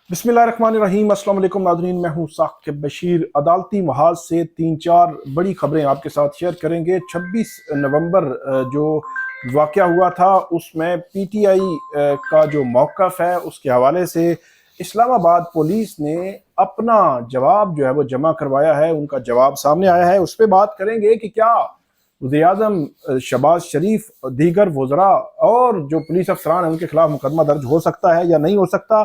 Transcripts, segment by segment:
बिस्मिल्लाहिर्रहमानिर्रहीम। अस्सलाम वालेकुम नाज़रीन, मैं हूँ साकिब बशीर। अदालती महाज से 3-4 बड़ी खबरें आपके साथ शेयर करेंगे। 26 नवंबर जो वाक़या हुआ था उसमें पीटीआई का जो मौक़िफ़ है उसके हवाले से इस्लामाबाद पुलिस ने अपना जवाब जो है वो जमा करवाया है। उनका जवाब सामने आया है, उस पर बात करेंगे कि क्या वज़ीर-ए-आज़म शहबाज शरीफ, दीगर वज़रा और जो पुलिस अफसरान हैं उनके खिलाफ मुकदमा दर्ज हो सकता है या नहीं हो सकता,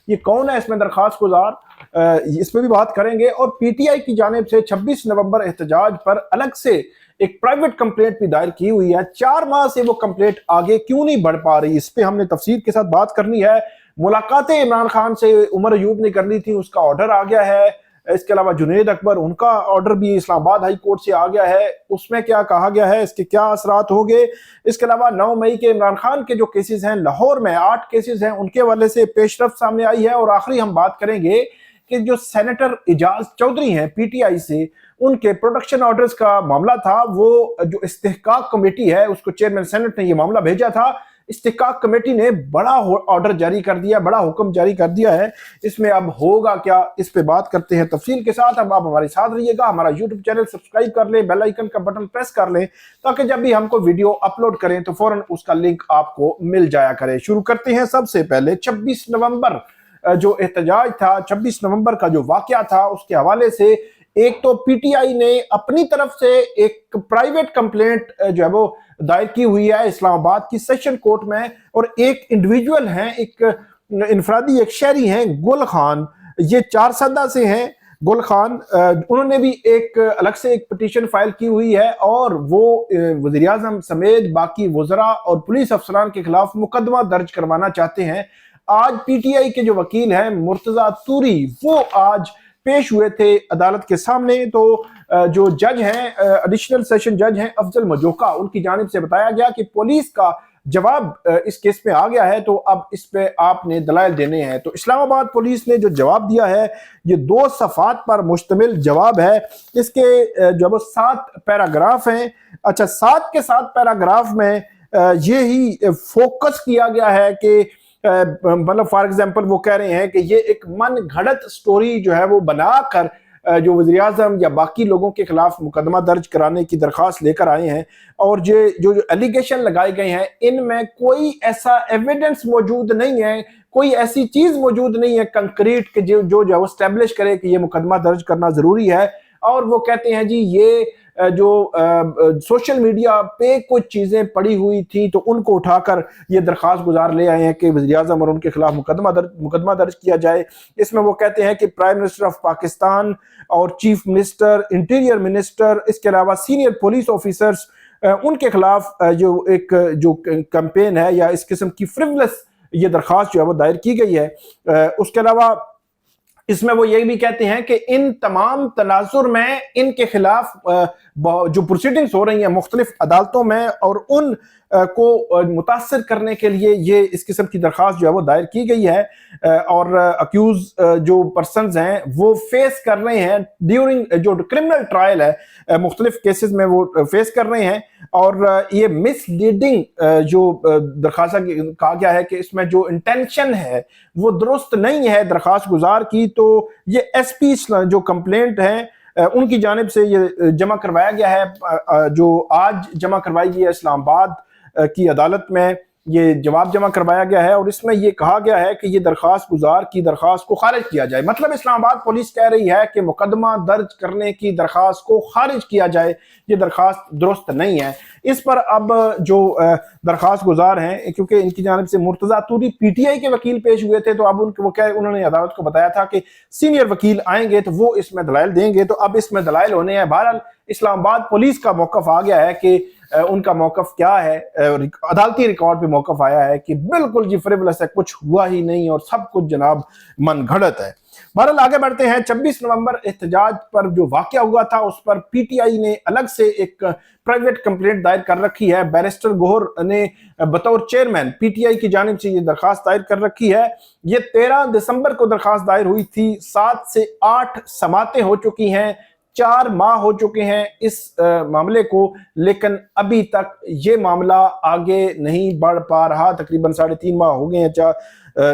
ये कौन है इसमें दरख्वास्त गुजार, इस पर भी बात करेंगे। और पीटीआई की जानिब से 26 नवंबर एहतजाज पर अलग से एक प्राइवेट कंप्लेंट भी दायर की हुई है। 4 माह से वो कंप्लेंट आगे क्यों नहीं बढ़ पा रही, इस पर हमने तफसील के साथ बात करनी है। मुलाकातें इमरान खान से उमर अयूब ने करनी थी, उसका ऑर्डर आ गया है। इसके अलावा जुनैद अकबर, उनका ऑर्डर भी इस्लामाबाद हाई कोर्ट से आ गया है, उसमें क्या कहा गया है, इसके क्या असरात होंगे। इसके अलावा 9 मई के इमरान खान के जो केसेस हैं लाहौर में 8 केसेस हैं, उनके हवाले से पेशरफ सामने आई है। और आखिरी हम बात करेंगे कि जो सेनेटर एजाज चौधरी हैं पीटीआई से, उनके प्रोटेक्शन ऑर्डर्स का मामला था, वो जो इस्तेहकाक कमेटी है उसको चेयरमैन सेनेट ने ये मामला भेजा था। इस्तेहकाक कमेटी ने बड़ा ऑर्डर जारी कर दिया, बड़ा हुक्म जारी कर दिया है। इसमें अब होगा क्या, इस पे बात करते हैं तफसील के साथ। अब आप हमारे साथ रहिएगा, हमारा यूट्यूब चैनल सब्सक्राइब कर लें, बेल आइकन का बटन प्रेस कर लें ताकि जब भी हमको वीडियो अपलोड करें तो फौरन उसका लिंक आपको मिल जाया करे। शुरू करते हैं सबसे पहले 26 नवंबर जो एहतजाज था, 26 नवंबर का जो वाकया था उसके हवाले से एक तो पीटीआई ने अपनी तरफ से एक प्राइवेट कंप्लेंट जो है वो दायर की हुई है इस्लामाबाद की सेशन कोर्ट में, और एक इंडिविजुअल हैं, एक इनफरादी एक शहरी हैं गुल खान, ये 4 सदा से हैं गुल खान। उन्होंने भी एक अलग से एक पिटीशन फाइल की हुई है और वो वज़ीर-ए-आज़म समेत बाकी वज़रा और पुलिस अफसरान के खिलाफ मुकदमा दर्ज करवाना चाहते हैं। आज पीटीआई के जो वकील हैं मुर्तजा तूरी, वो आज पेश हुए थे अदालत के सामने। तो जो जज हैं, एडिशनल सेशन जज हैं अफजल मजोका, उनकी जानिब से बताया गया कि पुलिस का जवाब इस केस में आ गया है, तो अब इस पे आपने दलाइल देने हैं। तो इस्लामाबाद पुलिस ने जो जवाब दिया है ये 2 सफ़ात पर मुश्तमिल जवाब है। इसके जो 7 पैराग्राफ हैं, अच्छा 7 के 7 पैराग्राफ में ये ही फोकस किया गया है कि मतलब फॉर एग्जांपल वो कह रहे हैं कि ये एक मन घड़त स्टोरी जो है वो बनाकर जो वज़ीर-ए-आज़म या बाकी लोगों के खिलाफ मुकदमा दर्ज कराने की दरख्वास्त लेकर आए हैं, और ये जो एलिगेशन लगाए गए हैं इनमें कोई ऐसा एविडेंस मौजूद नहीं है, कोई ऐसी चीज मौजूद नहीं है कंक्रीट के जो जो जो स्टैब्लिश करे कि ये मुकदमा दर्ज करना जरूरी है। और वो कहते हैं जी ये जो सोशल मीडिया पे कुछ चीजें पड़ी हुई थी तो उनको उठाकर ये दरख्वास्त गुजार ले आए हैं कि वज़ीर-ए-आज़म और उनके खिलाफ मुकदमा दर्ज किया जाए। इसमें वो कहते हैं कि प्राइम मिनिस्टर ऑफ पाकिस्तान और चीफ मिनिस्टर, इंटीरियर मिनिस्टर, इसके अलावा सीनियर पुलिस ऑफिसर्स, उनके खिलाफ जो एक जो कैंपेन है या इस किस्म की फ्रिवलेस ये दरख्वास्त जो है वो दायर की गई है। उसके अलावा इसमें वो ये भी कहते हैं कि इन तमाम तनाजुर में इनके खिलाफ जो प्रोसीडिंग्स हो रही हैं मुख्तलिफ अदालतों में और उन को मुतासर करने के लिए ये इस किस्म की दरख्वास्त जो है वो दायर की गई है। और अक्यूज जो पर्सनस हैं वो फेस कर रहे हैं ड्यूरिंग जो क्रिमिनल ट्रायल है, मुख्तलिफ केसेस में वो फेस कर रहे हैं। और ये मिसलीडिंग जो दरख्वास्त कहा गया है कि इसमें जो इंटेंशन है वो दुरुस्त नहीं है दरख्वास्त गुजार की। तो ये एसपी जो कंप्लेंट है उनकी जानिब से ये जमा करवाया गया है, जो आज जमा करवाई गई है इस्लामाबाद की अदालत में, ये जवाब जमा करवाया गया है। और इसमें यह कहा गया है कि ये दरख्वास्त गुजार की दरख्वास्त को खारिज किया जाए। मतलब इस्लामाबाद पुलिस कह रही है कि मुकदमा दर्ज करने की दरख्वास्त को खारिज किया जाए, ये दरख्वास्त दुरुस्त नहीं है। इस पर अब जो दरख्वास्त गुजार हैं, क्योंकि इनकी जानिब से मुर्तजा तूरी पीटीआई के वकील पेश हुए थे, तो अब उन्होंने अदालत को बताया था कि सीनियर वकील आएंगे तो वो इसमें दलाइल देंगे। तो अब इसमें दलाइल होने हैं। बहरहाल इस्लामाबाद पुलिस का मौकफ आ गया है कि उनका मौकफ क्या है, अदालती रिकॉर्ड पे मौकफ आया है कि बिल्कुल जी फ्रिवलेस है, कुछ हुआ ही नहीं और सब कुछ जनाब मन घड़त है। बहरहाल आगे बढ़ते हैं। 26 नवंबर एहतजाज पर जो वाकया हुआ था उस पर पीटीआई ने अलग से एक प्राइवेट कंप्लेंट दायर कर रखी है। बैरिस्टर गोहर ने बतौर चेयरमैन पीटीआई की जानिब से ये दरखास्त दायर कर रखी है। ये 13 दिसंबर को दरखास्त दायर हुई थी। 7 से 8 समातें हो चुकी हैं, 4 माह हो चुके हैं इस मामले को, लेकिन अभी तक ये मामला आगे नहीं बढ़ पा रहा। तकरीबन 3.5 माह हो गए हैं,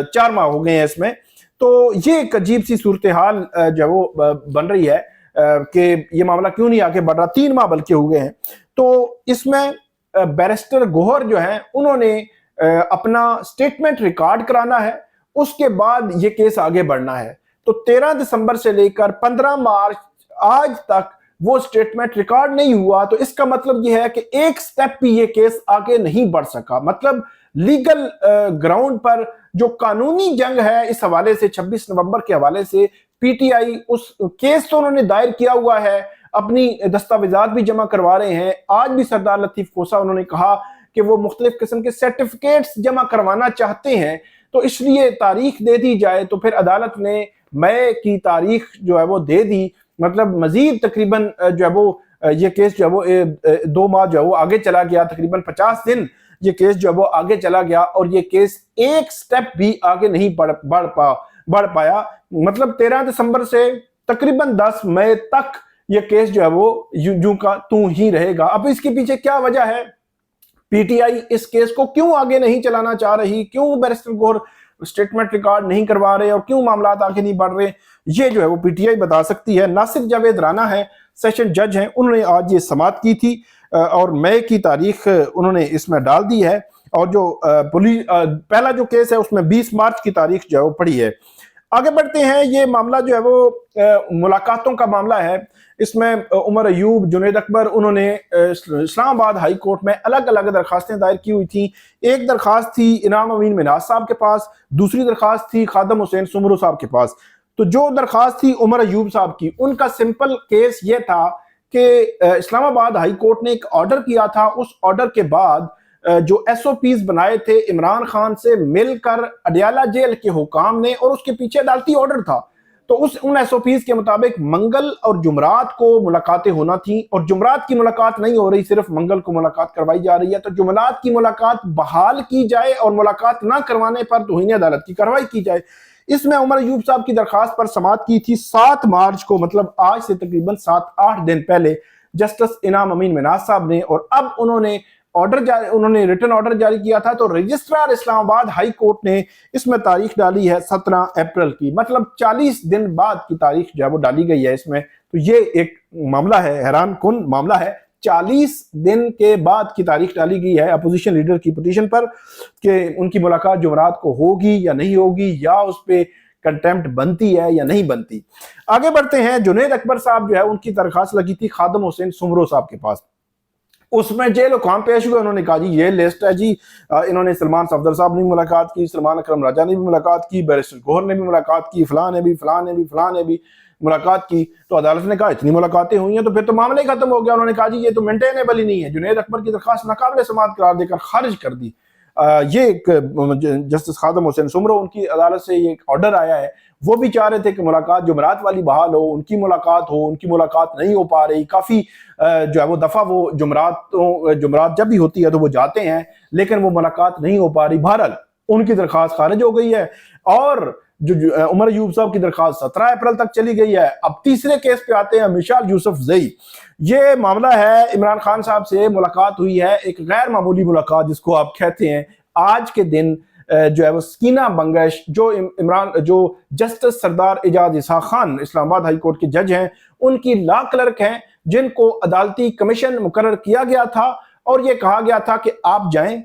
4 माह हो गए हैं इसमें। तो ये एक अजीब सी सूरत हाल जो वो बन रही है कि ये मामला क्यों नहीं आगे बढ़ रहा। 3 माह बल्कि हो गए हैं। तो इसमें बैरिस्टर गोहर जो है उन्होंने अपना स्टेटमेंट रिकॉर्ड कराना है, उसके बाद ये केस आगे बढ़ना है। तो 13 दिसंबर से लेकर 15 मार्च आज तक वो स्टेटमेंट रिकॉर्ड नहीं हुआ। तो इसका मतलब ये है कि एक स्टेप भी ये केस आगे नहीं बढ़ सका। मतलब लीगल ग्राउंड पर जो कानूनी जंग है इस हवाले से 26 नवंबर के हवाले से पीटीआई उस केस तो उन्होंने दायर किया हुआ है, अपनी दस्तावेजात भी जमा करवा रहे हैं। आज भी सरदार लतीफ कोसा उन्होंने कहा कि वो मुख्तलिफ किस्म के सर्टिफिकेट्स जमा करवाना चाहते हैं, तो इसलिए तारीख दे दी जाए। तो फिर अदालत ने मई की तारीख जो है वो दे दी। मतलब मजीद तकरीबन जो है वो ये केस जो है वो 2 माह जो है वो आगे चला गया, तकरीबन 50 दिन ये केस जो है वो आगे चला गया और ये केस एक स्टेप भी आगे नहीं बढ़ पाया। मतलब 13 दिसंबर से तकरीबन 10 मई तक ये केस जो है वो यूं का तू ही रहेगा। अब इसके पीछे क्या वजह है, पीटीआई इस केस को क्यों आगे नहीं चलाना चाह रही, क्यों बैरिस्टर गोहर स्टेटमेंट रिकॉर्ड नहीं करवा रहे और क्यों मामला आगे नहीं बढ़ रहे, ये जो है वो पीटीआई बता सकती है। नासिर जावेद राना है, सेशन जज हैं, उन्होंने आज ये समाअत की थी और मई की तारीख उन्होंने इसमें डाल दी है। और जो पुलिस पहला जो केस है उसमें 20 मार्च की तारीख जो है वो पड़ी है। आगे बढ़ते हैं। ये मामला जो है वो मुलाकातों का मामला है। इसमें उमर अयूब, जुनैद अकबर, उन्होंने इस्लामाबाद हाई कोर्ट में अलग अलग दरखास्तें दायर की हुई थी। एक दरखास्त थी इनाम अमीन मिनाज साहब के पास, दूसरी दरखास्त थी खादम हुसैन सुमरू साहब के पास। तो जो दरखास्त थी उमर अयूब साहब की, उनका सिंपल केस ये था कि इस्लामाबाद हाई कोर्ट ने एक ऑर्डर किया था। उस ऑर्डर के बाद जो एसओपीज बनाए थे इमरान खान से मिलकर अडयाला जेल के हुकाम ने, और उसके पीछे अदालती ऑर्डर था। तो उन एसओपीज के मुताबिक मंगल और जुमरात को मुलाकातें होना थी, और जुमरात की मुलाकात नहीं हो रही, सिर्फ मंगल को मुलाकात करवाई जा रही है। तो जुमरात की मुलाकात बहाल की जाए और मुलाकात ना करवाने पर तौहीन अदालत की कार्रवाई की जाए। इसमें उमर अयूब साहब की दरखास्त पर समाअत की थी 7 मार्च को, मतलब आज से तकरीबन 7-8 दिन पहले जस्टिस इनाम अमीन मिनाज साहब ने। और अब उन्होंने रिटन ऑर्डर जारी किया था। तो रजिस्ट्रार इस्लामाबाद हाई कोर्ट ने इसमें तारीख डाली है 17 अप्रैल की, मतलब 40 दिन बाद की तारीख जो है वो डाली गई है इसमें। तो ये एक मामला है, हैरान कुन मामला है। 40 दिन के बाद की तारीख डाली गई है अपोजिशन लीडर की पिटीशन पर कि उनकी मुलाकात जुमरात को होगी या नहीं होगी, या उस पर कंटेम्प्ट बनती है या नहीं बनती। आगे बढ़ते हैं। जुनैद अकबर साहब जो है उनकी दरखास्त लगी थी खादम हुसैन सुमरो साहब के पास। उसमें जेल हुकाम पेश हुए, उन्होंने कहा जी ये लिस्ट है जी, इन्होंने सलमान सफदर साहब ने भी मुलाकात की, सलमान अकरम राजा ने भी मुलाकात की, बैरिस्टर गोहर ने भी मुलाकात की, फलां ने भी मुलाकात की। तो अदालत ने कहा इतनी मुलाकातें हुई हैं तो फिर तो मामला ही खत्म हो गया। उन्होंने कहा जी ये तो मेंटेनेबल ही नहीं है। जुनैद अकबर की दरखास्त नाकाबिल समाअत करार देकर खारिज कर दी। ये एक जस्टिस खादम हुसैन सुमरो, उनकी अदालत से ये ऑर्डर आया है। वो भी चाह रहे थे कि मुलाकात जुमरात वाली बहाल हो, उनकी मुलाकात नहीं हो पा रही। काफ़ी जो है वो दफ़ा वो जुमरात जब भी होती है तो वो जाते हैं, लेकिन वो मुलाकात नहीं हो पा रही। बहरहाल उनकी दरखास्त खारिज हो गई है। और जो उमर अयूब साहब की दरखास्त 17 अप्रैल तक चली गई है। अब तीसरे केस पे आते हैं, मिशाल यूसुफ जई। ये मामला है, इमरान खान साहब से मुलाकात हुई है, एक गैर मामूली मुलाकात जिसको आप कहते हैं। आज के दिन जो है वो सकीना बंगश, जो जस्टिस सरदार एजाज इसहाक खान इस्लामाबाद हाई कोर्ट के जज हैं, उनकी लॉ क्लर्क हैं, जिनको अदालती कमीशन मुकर्रर किया गया था। और ये कहा गया था कि आप जाएं,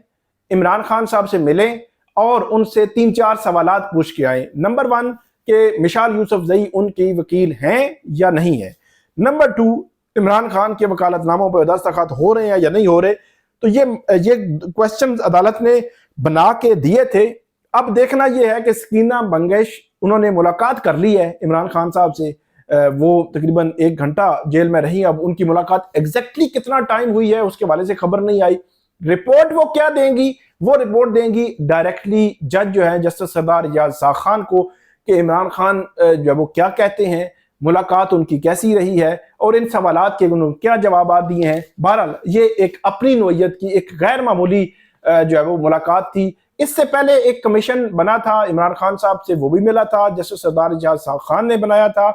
इमरान खान साहब से मिलें और उनसे 3-4 सवालात पूछ के आए। नंबर 1 कि मिशाल यूसुफ जई उनकी वकील हैं या नहीं है। नंबर 2, इमरान खान के वकालतनामों पर दस्तखत हो रहे हैं या नहीं हो रहे। तो ये क्वेश्चन अदालत ने बना के दिए थे। अब देखना यह है कि सकीना बंगश उन्होंने मुलाकात कर ली है इमरान खान साहब से। वो तकरीबन 1 घंटा जेल में रही। अब उनकी मुलाकात एग्जैक्टली कितना टाइम हुई है उसके हवाले से खबर नहीं आई। रिपोर्ट वो क्या देंगी, वो रिपोर्ट देंगी डायरेक्टली जज जो है जस्टिस सरदार एजाज इसहाक खान को, कि इमरान खान जो वो क्या कहते हैं, मुलाकात उनकी कैसी रही है और इन सवालात के उन्होंने क्या जवाब दिए हैं। बहरहाल ये एक अपनी नोयत की एक गैर मामूली जो है वो मुलाकात थी। इससे पहले एक कमीशन बना था इमरान खान साहब से, वो भी मिला था, जस्टिस सरदार एजाज इसहाक खान ने बनाया था।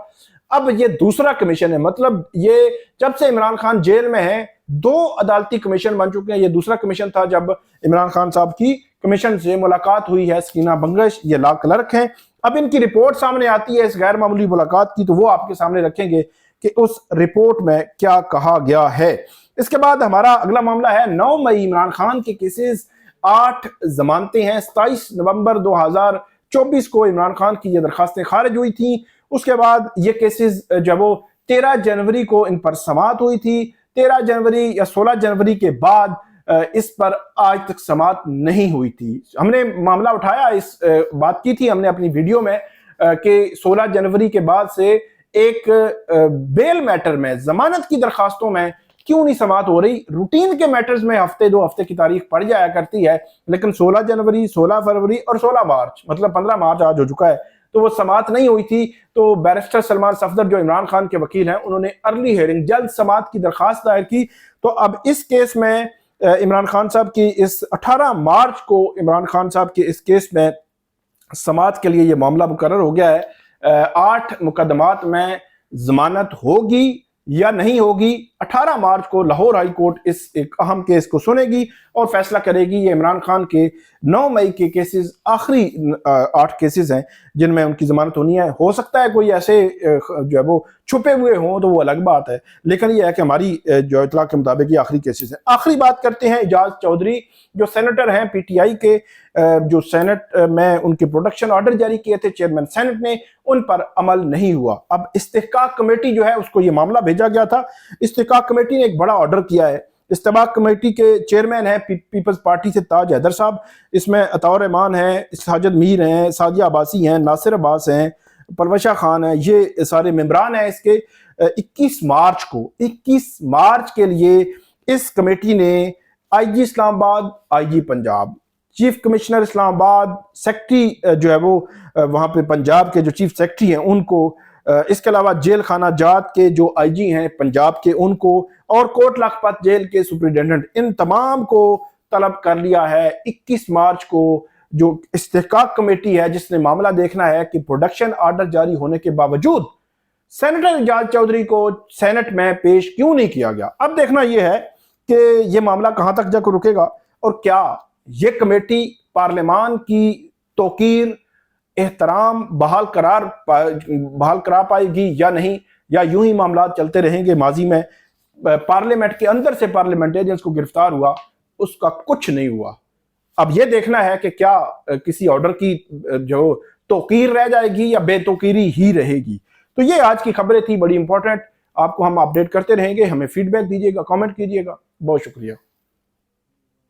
अब ये दूसरा कमीशन है, मतलब ये जब से इमरान खान जेल में है 2 अदालती कमीशन बन चुके हैं। ये दूसरा कमीशन था जब इमरान खान साहब की कमीशन से मुलाकात हुई है। सकीना बंगश ये लॉ क्लर्क हैं अब इनकी रिपोर्ट सामने आती है इस गैर मामूली मुलाकात की, तो वो आपके सामने रखेंगे कि उस रिपोर्ट में क्या कहा गया है। इसके बाद हमारा अगला मामला है 9 मई इमरान खान के केसेस, 8 जमानतें हैं। 27 नवंबर 2024 को इमरान खान की ये दरखास्तें खारिज हुई थी। उसके बाद ये केसेस जब वो 13 जनवरी को इन पर समाअत हुई थी। 13 जनवरी या 16 जनवरी के बाद इस पर आज तक समाअत नहीं हुई थी। हमने मामला उठाया, इस बात की थी हमने अपनी वीडियो में कि 16 जनवरी के बाद से एक बेल मैटर में, जमानत की दरखास्तों में क्यों नहीं समाअत हो रही। रूटीन के मैटर्स में हफ्ते 2 हफ्ते की तारीख पड़ जाया करती है, लेकिन 16 जनवरी, 16 फरवरी और 16 मार्च, मतलब 15 मार्च आज हो चुका है, तो वो समाअत नहीं हुई थी। तो बैरिस्टर सलमान सफदर जो इमरान खान के वकील हैं, उन्होंने अर्ली हियरिंग, जल्द समाअत की दरखास्त दायर की। तो अब इस केस में इमरान खान साहब की इस 18 मार्च को इमरान खान साहब के इस केस में समाअत के लिए ये मामला मुकर्रर हो गया है। 8 मुकदमात में जमानत होगी या नहीं होगी, 18 मार्च को लाहौर हाई कोर्ट इस एक अहम केस को सुनेगी और फैसला करेगी। ये इमरान खान के 9 मई के केसेस आखिरी 8 केसेस हैं जिनमें उनकी जमानत होनी है। हो सकता है कोई ऐसे जो है वो छुपे हुए हों, तो वो अलग बात है, लेकिन ये है कि हमारी जो इतला के मुताबिक ये आखिरी केसेस हैं। आखिरी बात करते हैं एजाज चौधरी, जो सेनेटर हैं पीटीआई के, जो सेनेट में उनके प्रोटेक्शन ऑर्डर जारी किए थे चेयरमैन सेनेट ने, उन पर अमल नहीं हुआ। अब इस्तेहकाक कमेटी जो है उसको ये मामला भेजा गया था। इस्तेहकाक कमेटी ने एक बड़ा ऑर्डर किया है। इस्तेहकाक कमेटी के चेयरमैन हैं पीपल्स पार्टी से ताज हैदर साहब, इसमें अताउर रहमान हैं, साजिद मीर हैं, सादिया अब्बासी हैं, नासिर अब्बास हैं, परवशा खान है, ये सारे मेंबरान हैं इसके। 21 मार्च के लिए इस कमेटी ने IG Islamabad, IG Punjab, chief commissioner Islamabad, secretary जो है वो वहाँ पे पंजाब के जो चीफ सेक्रेटरी हैं उनको, इसके अलावा जेल खाना जात के जो आईजी हैं पंजाब के उनको, और कोट लखपत जेल के सुपरिटेंडेंट, इन तमाम को तलब कर लिया है 21 मार्च को। जो इस्तेहकाक कमेटी है जिसने मामला देखना है कि प्रोडक्शन ऑर्डर जारी होने के बावजूद सेनेटर एजाज चौधरी को सेनेट में पेश क्यों नहीं किया गया। अब देखना यह है कि यह मामला कहां तक जाकर रुकेगा और क्या ये कमेटी पार्लियामान की तौकीर, एहतराम बहाल करा पाएगी या नहीं, या यूं ही मामला चलते रहेंगे। माजी में पार्लियामेंट के अंदर से पार्लियामेंटेरियंस को गिरफ्तार हुआ, उसका कुछ नहीं हुआ। अब यह देखना है कि क्या किसी ऑर्डर की जो तौकीर रह जाएगी या बेतौकीरी ही रहेगी। तो ये आज की खबरें थी, बड़ी इंपॉर्टेंट। आपको हम अपडेट करते रहेंगे, हमें फीडबैक दीजिएगा, कमेंट कीजिएगा। बहुत शुक्रिया।